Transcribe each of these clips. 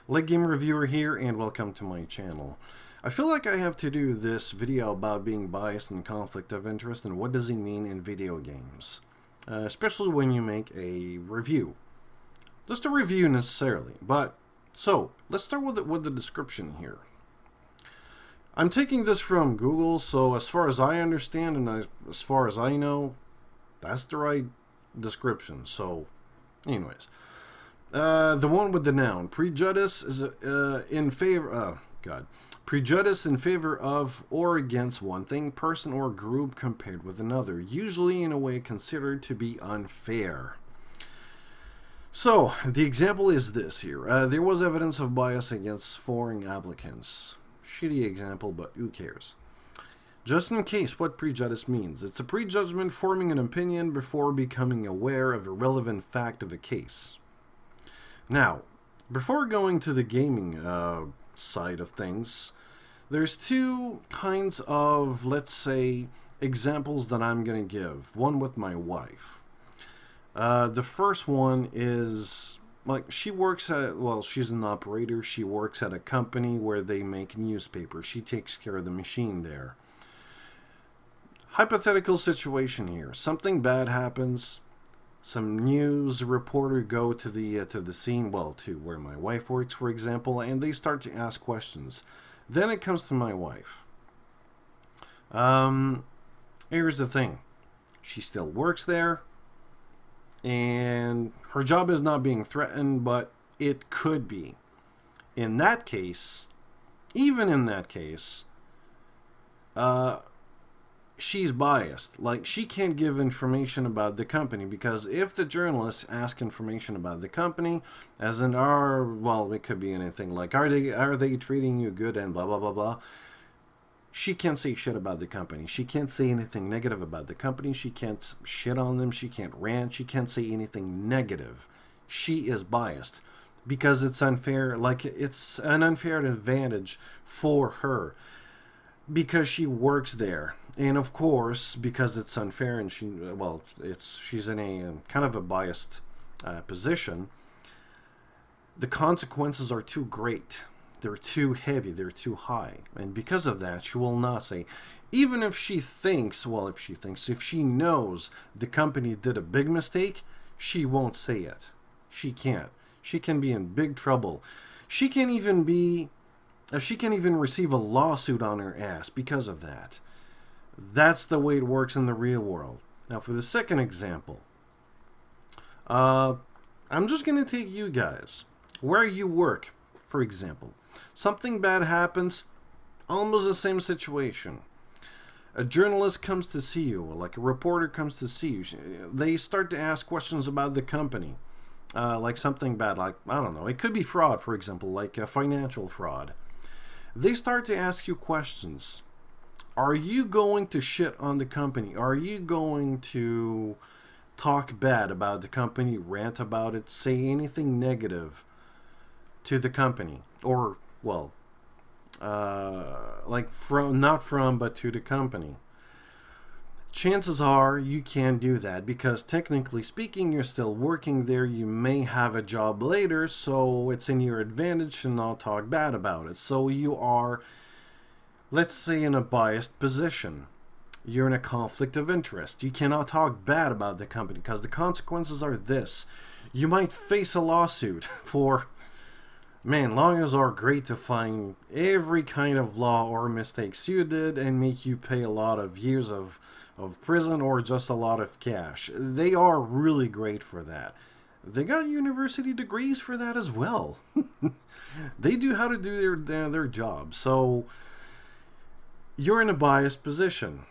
Leg Game Reviewer here, and welcome to my channel. I feel like I have to do this video about being biased and conflict of interest and what does it mean in video games. Especially when you make a review. Just a review necessarily, so let's start with the description here. I'm taking this from Google, so as far as I understand and as far as I know, that's the right description. So, anyways. The one with the noun. Prejudice is in favor... Prejudice in favor of or against one thing, person, or group compared with another, usually in a way considered to be unfair. So, the example is this here. There was evidence of bias against foreign applicants. Shitty example, but who cares? Just in case what prejudice means. It's a prejudgment forming an opinion before becoming aware of a relevant fact of a case. Now, before going to the gaming side of things, there's two kinds of, let's say, examples that I'm going to give. One with my wife. The first one is, like, she works at, well, she's an operator. She works at a company where they make newspapers. She takes care of the machine there. Hypothetical situation here. Something bad happens. Some news reporter go to the scene, well, to where my wife works, for example, and they start to ask questions. Then it comes to my wife. Here's the thing. She still works there, and her job is not being threatened, but it could be. In that case, even in that case, she's biased. Like, she can't give information about the company because if the journalists ask information about the company, as in well, it could be anything like, are they treating you good and blah blah blah blah, she can't say shit about the company. She can't say anything negative about the company. She can't shit on them. She can't rant. She can't say anything negative. She is biased because it's unfair. Like, it's an unfair advantage for her because she works there. And of course, because it's unfair and she's in a kind of a biased position, the consequences are too great. They're too heavy. They're too high. And because of that, she will not say, even if she thinks, if she knows the company did a big mistake, she won't say it. She can't. She can be in big trouble. She can't even receive a lawsuit on her ass because of that. That's the way it works in the real world. Now, for the second example, I'm just going to take you guys. Where you work, for example. Something bad happens, almost the same situation. A journalist comes to see you, like a reporter comes to see you. They start to ask questions about the company. Like something bad, like, I don't know, it could be fraud, for example, like a financial fraud. They start to ask you questions. Are you going to shit on the company? Are you going to talk bad about the company, rant about it, say anything negative to the company? Or, well, like but to the company. Chances are you can't do that because technically speaking, you're still working there. You may have a job later, so it's in your advantage to not talk bad about it. So you are, let's say, in a biased position. You're in a conflict of interest. You cannot talk bad about the company because the consequences are this. You might face a lawsuit for... Man, lawyers are great to find every kind of law or mistakes you did and make you pay a lot of years of prison or just a lot of cash. They are really great for that. They got university degrees for that as well. They do how to do their job. So you're in a biased position.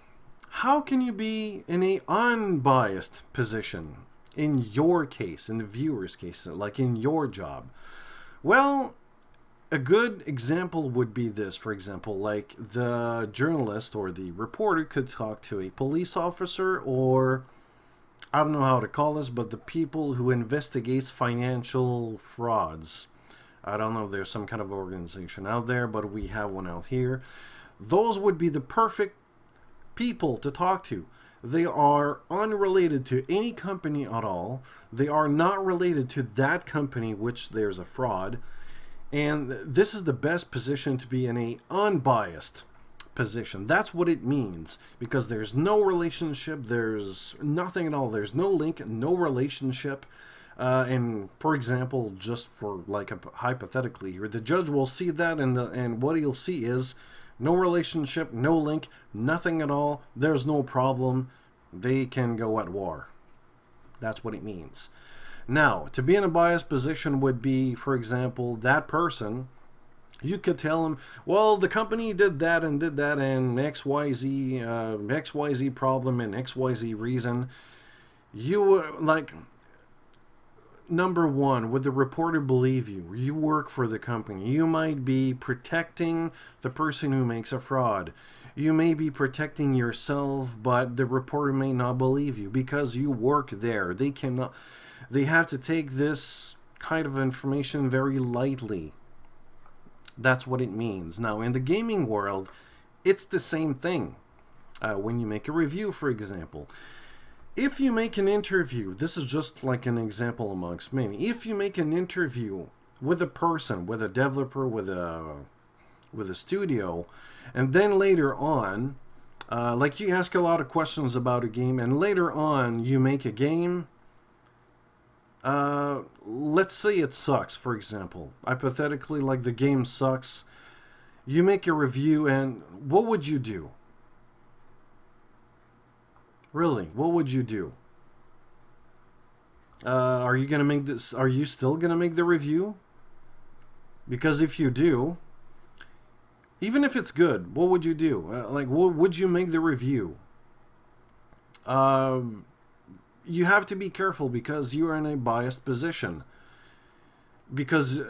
How can you be in a unbiased position in your case, in the viewer's case, like in your job? Well, a good example would be this, for example, like the journalist or the reporter could talk to a police officer or, I don't know how to call this, but the people who investigates financial frauds. I don't know if there's some kind of organization out there, but we have one out here. Those would be the perfect people to talk to. They are unrelated to any company at all. They are not related to that company which there's a fraud. And this is the best position to be in, a unbiased position. That's what it means, because there's no relationship, there's nothing at all, there's no link, no relationship. And for example, just for like hypothetically here, the judge will see that, and what he'll see is no relationship, no link, nothing at all. There's no problem. They can go at war. That's what it means. Now, to be in a biased position would be, for example, that person. You could tell him, well, the company did that and XYZ, XYZ problem and XYZ reason. You, like, number one, would the reporter believe you? You work for the company. You might be protecting the person who makes a fraud. You may be protecting yourself, but the reporter may not believe you because you work there. They have to take this kind of information very lightly. That's what it means. Now, in the gaming world, it's the same thing. When you make a review, for example, if you make an interview, this is just like an example amongst many. If you make an interview with a person, with a developer, with a studio, and then later on, like you ask a lot of questions about a game, and later on you make a game. Let's say it sucks, for example. Hypothetically, like the game sucks. You make a review, and what would you do? Really, what would you do? Are you gonna make this? Are you still gonna make the review? Because if you do, even if it's good, what would you do? Like, what would you make the review? You have to be careful because you are in a biased position. Because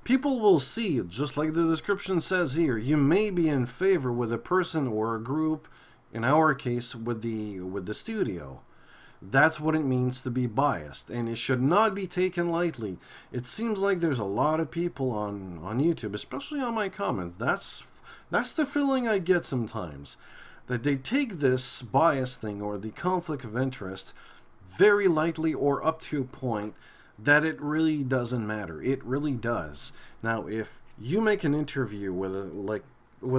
people will see, just like the description says here, you may be in favor with a person or a group, in our case with the studio. That's what it means to be biased, and it should not be taken lightly. It seems like there's a lot of people on YouTube, especially on my comments. That's the feeling I get sometimes, that they take this bias thing or the conflict of interest very lightly, or up to a point that it really doesn't matter. It really does. Now, if you make an interview with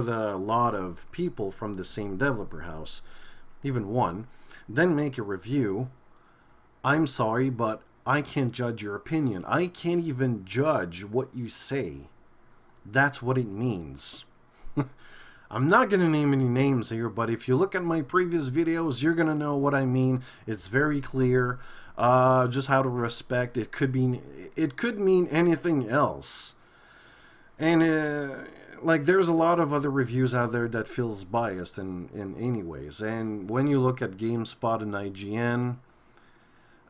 a lot of people from the same developer house, even one, then make a review, I'm sorry, but I can't judge your opinion. I can't even judge what you say. That's what it means. I'm not going to name any names here, but if you look at my previous videos, you're going to know what I mean. It's very clear. Just how to respect. It could mean anything else. And like, there's a lot of other reviews out there that feels biased in any ways. And when you look at GameSpot and IGN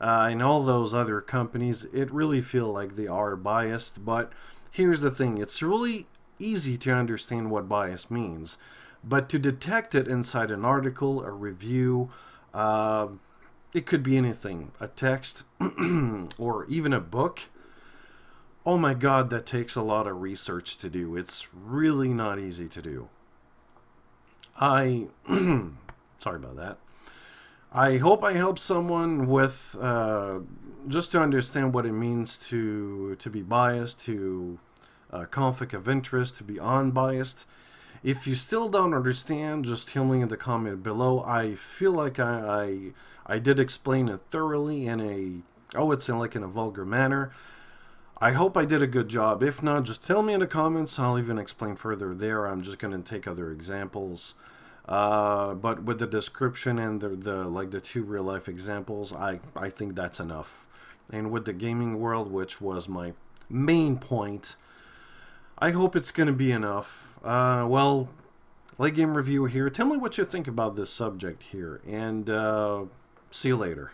and all those other companies, it really feel like they are biased. But here's the thing. It's really easy to understand what bias means, but to detect it inside an article, a review, it could be anything, a text or even a book. Oh my god, that takes a lot of research to do. It's really not easy to do. Sorry about that. I hope I helped someone with just to understand what it means to be biased, to conflict of interest, to be unbiased. If you still don't understand, just tell me in the comment below. I feel like I did explain it thoroughly in a, I would say, like in a vulgar manner. I hope I did a good job. If not, just tell me in the comments. I'll even explain further there. I'm just going to take other examples. But with the description and the two real life examples, I think that's enough. And with the gaming world, which was my main point, I hope it's going to be enough. Well, Late Game Review here. Tell me what you think about this subject here, and see you later.